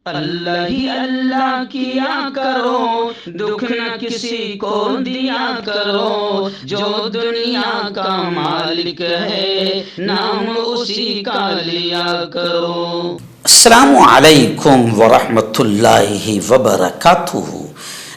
اللہ ہی اللہ کیا کرو، دکھ نہ کسی کو دیا کرو، جو دنیا کا مالک ہے نام اسی کا لیا کرو۔ السلام علیکم ورحمۃ اللہ وبرکاتہ۔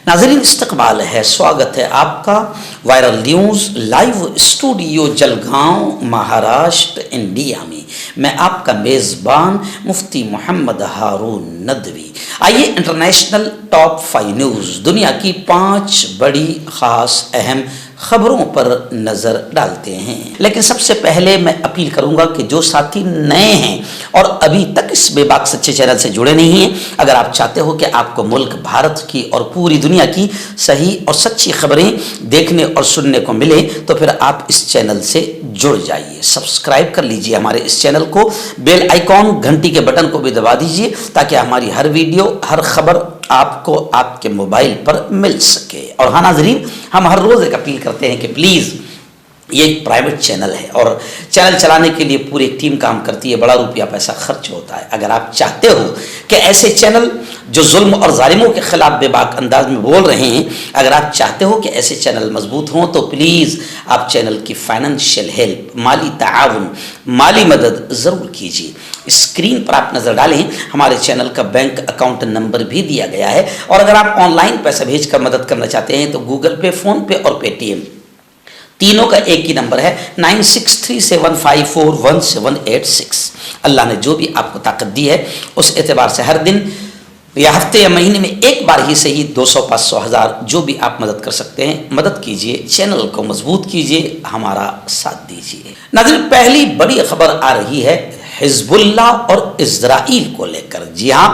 ناظرین استقبال ہے، سواگت ہے آپ کا viral news live studio Jalgaon Maharashtra India میں۔ میں آپ کا میزبان مفتی محمد ہارون ندوی۔ آئیے انٹرنیشنل ٹاپ 5 نیوز، دنیا کی 5 بڑی خاص اہم خبروں پر نظر ڈالتے ہیں۔ لیکن سب سے پہلے میں اپیل کروں گا کہ جو ساتھی نئے ہیں اور ابھی تک اس بے باک سچے چینل سے جڑے نہیں ہیں، اگر آپ چاہتے ہو کہ آپ کو ملک بھارت کی اور پوری دنیا کی صحیح اور سچی خبریں دیکھنے اور سننے کو ملے تو پھر آپ اس چینل سے جڑ جائیے، سبسکرائب کر لیجئے ہمارے اس چینل کو، بیل آئیکن گھنٹی کے بٹن کو بھی دبا دیجئے تاکہ ہماری ہر ویڈیو ہر خبر آپ کو آپ کے موبائل پر مل سکے۔ اور ہاں ناظرین، ہم ہر روز ایک اپیل کرتے ہیں کہ پلیز یہ ایک پرائیویٹ چینل ہے اور چینل چلانے کے لیے پوری ایک ٹیم کام کرتی ہے، بڑا روپیہ پیسہ خرچ ہوتا ہے۔ اگر آپ چاہتے ہو کہ ایسے چینل جو ظلم اور ظالموں کے خلاف بے باک انداز میں بول رہے ہیں، اگر آپ چاہتے ہو کہ ایسے چینل مضبوط ہوں تو پلیز آپ چینل کی فائنینشیل ہیلپ، مالی تعاون، مالی مدد ضرور کیجیے۔ اسکرین پر آپ نظر ڈالیں، ہمارے چینل کا بینک اکاؤنٹ نمبر بھی دیا گیا ہے، اور اگر آپ آن لائن پیسہ بھیج کر مدد کرنا چاہتے ہیں تو گوگل پے، فون پے اور پے ٹی ایم تینوں کا ایک ہی نمبر ہے 9637541786۔ اللہ نے جو بھی آپ کو طاقت دی ہے اس اعتبار سے ہر دن یا ہفتے یا مہینے میں ایک بار ہی صحیح 200، 500، 1000 جو بھی آپ مدد کر سکتے ہیں مدد کیجئے، چینل کو مضبوط کیجئے، ہمارا ساتھ دیجئے۔ ناظرین، پہلی بڑی خبر آ رہی ہے حزب اللہ اور اسرائیل کو لے کر۔ جی ہاں،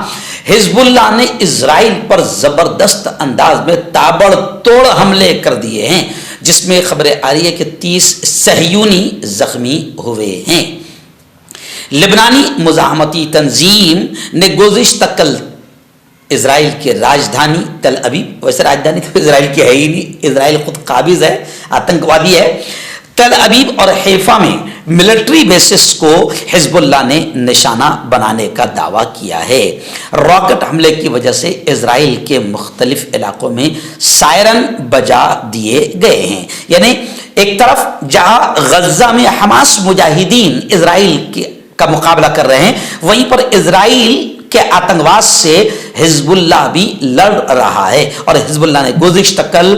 حزب اللہ نے اسرائیل پر زبردست انداز میں تابڑ توڑ حملے کر دیے ہیں، جس میں خبریں آ رہی ہے کہ 30 صہیونی زخمی ہوئے ہیں۔ لبنانی مزاحمتی تنظیم نے گزشتہ کل اسرائیل کے راجدھانی تل ابیب، ویسے راجدھانی تو اسرائیل کی ہے ہی نہیں، اسرائیل خود قابض ہے، آتنکوادی ہے، تل ابیب اور حیفا میں ملٹری بیسس کو حزب اللہ نے نشانہ بنانے کا دعویٰ کیا ہے۔ راکٹ حملے کی وجہ سے اسرائیل کے مختلف علاقوں میں سائرن بجا دیے گئے ہیں، یعنی ایک طرف جہاں غزہ میں حماس مجاہدین اسرائیل کا مقابلہ کر رہے ہیں، وہیں پر اسرائیل کہ آتنکواد سے حزب اللہ بھی لڑ رہا ہے، اور حزب اللہ نے گزشتہ کل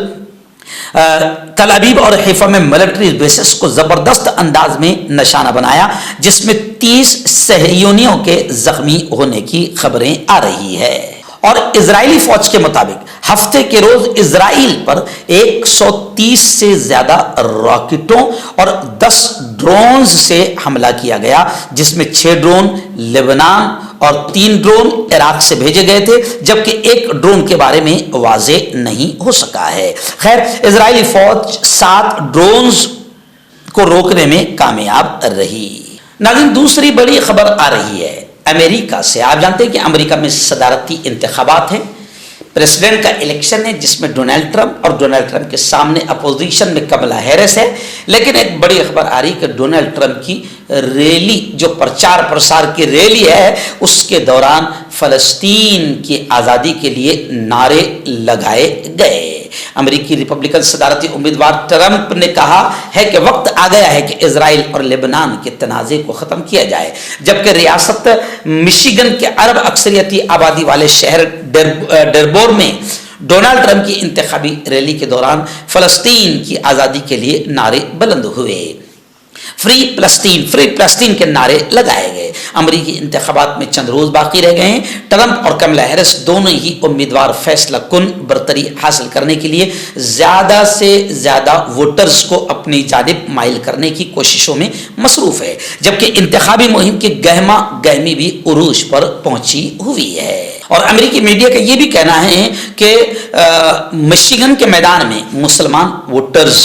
تل ابیب اور حیفا میں ملٹری بیسس کو زبردست انداز میں نشانہ بنایا، جس میں 30 صہیونیوں کے زخمی ہونے کی خبریں آ رہی ہے۔ اور اسرائیلی فوج کے مطابق ہفتے کے روز اسرائیل پر 130 سے زیادہ راکٹوں اور 10 ڈرونز سے حملہ کیا گیا، جس میں 6 ڈرون لبنان اور 3 ڈرون عراق سے بھیجے گئے تھے، جبکہ ایک ڈرون کے بارے میں واضح نہیں ہو سکا ہے۔ خیر، اسرائیلی فوج 7 ڈرونز کو روکنے میں کامیاب رہی۔ ناظرین، دوسری بڑی خبر آ رہی ہے امریکہ سے۔ آپ جانتے ہیں کہ امریکہ میں صدارتی انتخابات ہیں، پریزیڈنٹ کا الیکشن ہے، جس میں ڈونلڈ ٹرمپ، اور ڈونلڈ ٹرمپ کے سامنے اپوزیشن میں کملا ہیرس ہے۔ لیکن ایک بڑی خبر آ رہی ہے کہ ڈونلڈ ٹرمپ کی ریلی، جو پرچار پرسار کی ریلی ہے، اس کے دوران فلسطین کی آزادی کے لیے نعرے لگائے گئے۔ امریکی ریپبلکن صدارتی امیدوار ٹرمپ نے کہا ہے کہ وقت آ گیا ہے کہ اسرائیل اور لبنان کے تنازع کو ختم کیا جائے، جبکہ ریاست مشیگن کے عرب اکثریتی آبادی والے شہر ڈیربور میں ڈونلڈ ٹرمپ کی انتخابی ریلی کے دوران فلسطین کی آزادی کے لیے نعرے بلند ہوئے۔ فری فلسطین کے نعرے لگائے گئے۔ امریکی انتخابات میں چند روز باقی رہ گئے ہیں۔ ٹرمپ اور کملا ہیرس دونوں ہی امیدوار فیصلہ کن برتری حاصل کرنے کے لیے زیادہ سے زیادہ ووٹرز کو اپنی جانب مائل کرنے کی کوششوں میں مصروف ہے، جبکہ انتخابی مہم کی گہما گہمی بھی عروج پر پہنچی ہوئی ہے۔ اور امریکی میڈیا کا یہ بھی کہنا ہے کہ مشیگن کے میدان میں مسلمان ووٹرز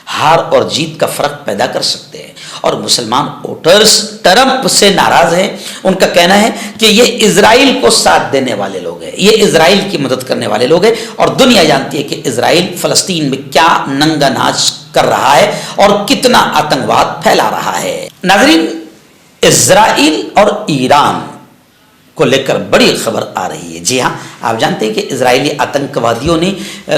ہار اور جیت کا فرق پیدا کر سکتے ہیں، اور مسلمان ووٹرز ٹرمپ سے ناراض ہیں۔ ان کا کہنا ہے کہ یہ اسرائیل کو ساتھ دینے والے لوگ ہیں، یہ اسرائیل کی مدد کرنے والے لوگ ہیں، اور دنیا جانتی ہے کہ اسرائیل فلسطین میں کیا ننگا ناچ کر رہا ہے اور کتنا آتنکواد پھیلا رہا ہے۔ ناظرین، اسرائیل اور ایران کو लेकर बड़ी खबर आ रही है। जी हाँ, आप जानते हैं कि इजरायली आतंकवादियों ने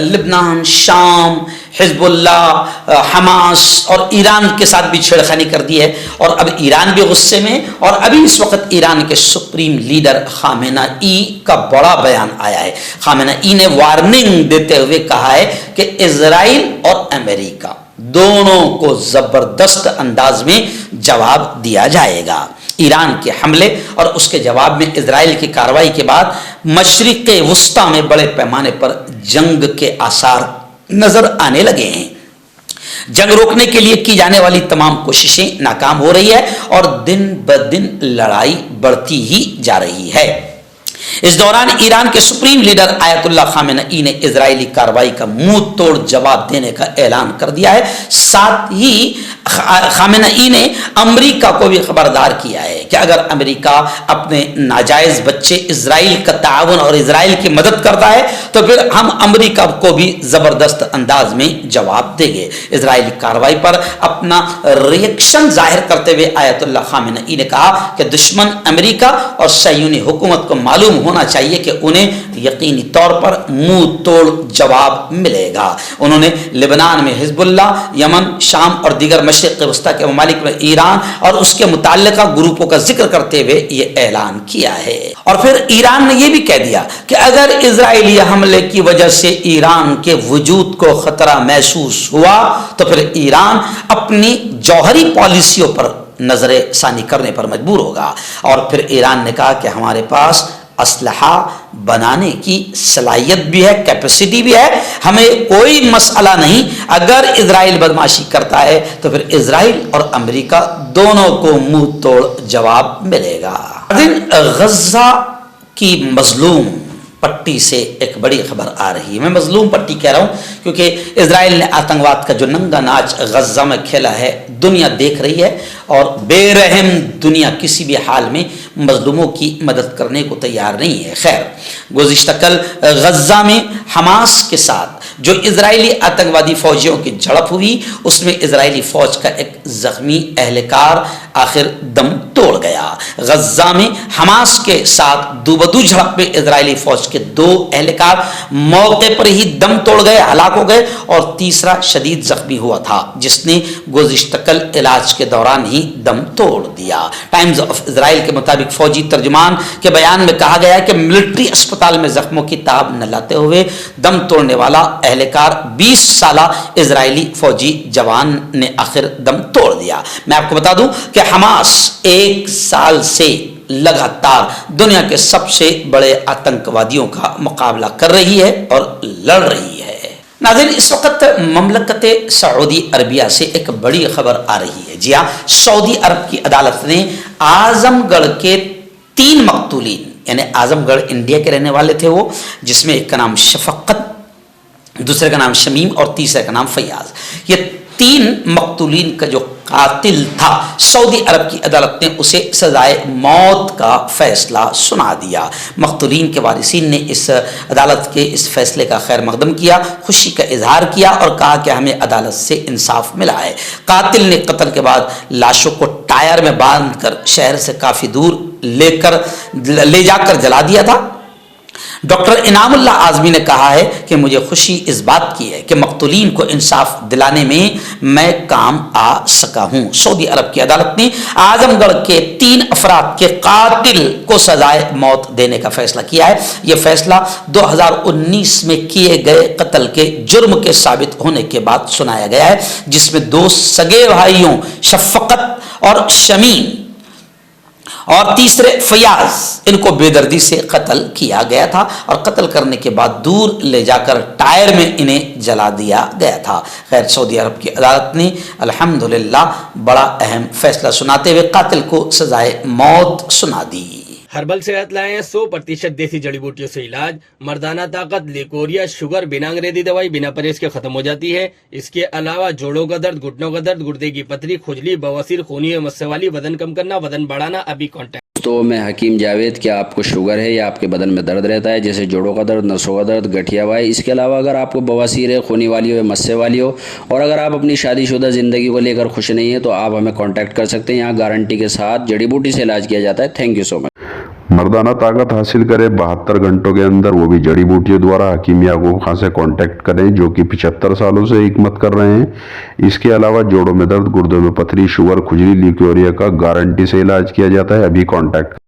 लिबनान, शाम, हिजबुल्लाह, हमास और ईरान के साथ भी छेड़खानी कर दी है और अब ईरान भी गुस्से में। और अभी इस वक्त ईरान के सुप्रीम लीडर खामेनेई का बड़ा बयान आया है। खामेनेई ने वार्निंग देते हुए कहा है कि इजराइल और अमेरिका दोनों को जबरदस्त अंदाज में जवाब दिया जाएगा। ईरान के हमले और उसके जवाब में इजराइल की कार्रवाई के बाद मशरिक़ वुस्ता में बड़े पैमाने पर जंग के आसार नजर आने लगे हैं। जंग रोकने के लिए की जाने वाली तमाम कोशिशें नाकाम हो रही है और दिन ब दिन लड़ाई बढ़ती ही जा रही है। इस दौरान ईरान के सुप्रीम लीडर आयतुल्लाह खामेनेई ने इजरायली कार्रवाई का मुंह तोड़ जवाब देने का ऐलान कर दिया है। साथ ही खामेनेई ने अमेरिका को भी खबरदार किया है कि अगर अमेरिका अपने नाजायज बच्चे इजराइल का ताउन और इजराइल की मदद करता है तो फिर हम अमेरिका को भी जबरदस्त अंदाज में जवाब देंगे। इजरायली कार्रवाई पर अपना रिएक्शन जाहिर करते हुए आयतुल्लाह खामेनेई ने कहा कि दुश्मन अमेरिका और सह्यूनी हुकूमत को मालूम होना चाहिए कि उन्हें यकीनी तौर पर मुंह तोड़ जवाब मिलेगा। उन्होंने लेबनान में हिजबुल्लाह, यमन, शाम और दीगर मशरिक़ वस्ता के ममालिक में ईरान और उसके मुताल्लिका ग्रुपों का जिक्र करते हुए ये ऐलान किया है। और फिर ईरान ने यह भी कह दिया कि अगर इजरायली हमले की वजह से ईरान के वजूद को खतरा महसूस हुआ तो फिर ईरान अपनी जौहरी पॉलिसियों पर नजर सानी करने पर मजबूर होगा। और फिर ईरान ने कहा कि हमारे पास असलहा बनाने की सलाहियत भी है, कैपेसिटी भी है, हमें कोई मसला नहीं। अगर इजराइल बदमाशी करता है तो फिर इजराइल और अमेरिका दोनों को मुंह तोड़ जवाब मिलेगा। गज़ा की मजलूम पट्टी से एक बड़ी खबर आ रही है। मैं मजलूम पट्टी कह रहा हूं क्योंकि इजराइल ने आतंकवाद का जो नंगा नाच गज़ा में खेला है दुनिया देख रही है और बेरहम दुनिया किसी भी हाल में मजलूमों की मदद करने को तैयार नहीं है। खैर, गुज़िश्ता कल गज़ा में हमास के साथ जो इजरायली आतंकवादी फौजियों की झड़प हुई उसमें इजरायली फौज का एक जख्मी एहलकार आखिर दम तोड़ गया। गज़ा में हमास के साथ दूबदू झड़प में इजरायली फौज के 2 एहलकार मौके पर ही दम तोड़ गए, हलाक हो गए और तीसरा शदीद जख्मी हुआ था जिसने गुज़िश्ता कल इलाज के दौरान ही दम तोड़ दिया। टाइम्स ऑफ इजराइल के मुताबिक फौजी तर्जुमान के बयान में कहा गया है कि मिलिट्री अस्पताल में जख्मों की ताब न लाते हुए दम तोड़ने वाला एहलकार 20 साला इजरायली फौजी जवान ने आखिर दम तोड़ दिया। मैं आपको बता दूं कि हमास 1 साल से लगातार दुनिया के सबसे बड़े आतंकवादियों का मुकाबला कर रही है और लड़ रही है। नाज़रीन, इस वक्त ममलकत सऊदी अरबिया से एक बड़ी खबर आ रही है। जी हाँ, सऊदी अरब की अदालत ने आजमगढ़ के 3 मकतूलीन, यानी आजमगढ़ इंडिया के रहने वाले थे वो, जिसमें एक का नाम शफकत, दूसरे का नाम शमीम और तीसरे का नाम फयाज, ये 3 मकतूलीन का जो कातिल था सऊदी अरब की अदालत ने उसे सजाए मौत का फैसला सुना दिया। मकतूलीन के वारिसीन ने इस अदालत के इस फैसले का खैर मकदम किया, खुशी का इजहार किया और कहा कि हमें अदालत से इंसाफ मिला है। कातिल ने कत्ल के बाद लाशों को टायर में बांधकर शहर से काफी दूर ले जाकर जला दिया था। डॉक्टर इनामुल्लाह आज़मी ने कहा है कि मुझे खुशी इस बात की है कि मकतूलीन को इंसाफ दिलाने में मैं काम आ सका हूं। सऊदी अरब की अदालत ने आजमगढ़ के 3 अफराद के कातिल को सजाए मौत देने का फैसला किया है। यह फैसला 2019 में किए गए कत्ल के जुर्म के साबित होने के बाद सुनाया गया है, जिसमें 2 सगे भाइयों शफकत और शमीम और तीसरे फयाज, इनको बेदर्दी से कत्ल किया गया था और कत्ल करने के बाद दूर ले जाकर टायर में इन्हें जला दिया गया था। खैर, सऊदी अरब की अदालत ने अल्हम्दुलिल्लाह बड़ा अहम फैसला सुनाते हुए कातिल को सजाए मौत सुना दी। हर्बल सेहत लाए हैं 100% देसी जड़ी बूटियों से इलाज। मर्दाना ताकत, लिकोरिया, शुगर, बिना अंग्रेजी दवाई, बिना परहेज के खत्म हो जाती है। इसके अलावा जोड़ों का दर्द, घुटनों का दर्द, गुर्दे की पथरी, खुजली, बवासीर, खूनी मस्से वाली, वजन कम करना, वजन बढ़ाना, अभी कॉन्टैक्ट। तो मैं हकीम जावेद, क्या आपको शुगर है या आपके बदन में दर्द रहता है, जैसे जोड़ों का दर्द, नसों का दर्द, गठियावाई, इसके अलावा अगर आपको बवासीर है, खूनी वाली हो, मस्से वाली हो, और अगर आप अपनी शादीशुदा ज़िंदगी को लेकर खुश नहीं है तो आप हमें कांटेक्ट कर सकते हैं। यहाँ गारंटी के साथ जड़ी बूटी से इलाज किया जाता है। Thank you so much. मर्दाना ताकत हासिल करें 72 घंटों के अंदर, वो भी जड़ी बूटियों द्वारा। हकीम याकूब खान से कांटेक्ट करें जो कि 75 सालों से हिकमत कर रहे हैं। इसके अलावा जोड़ों में दर्द, गुर्दों में पथरी, शुगर, खुजली, ल्यूकोरिया का गारंटी से इलाज किया जाता है। अभी कांटेक्ट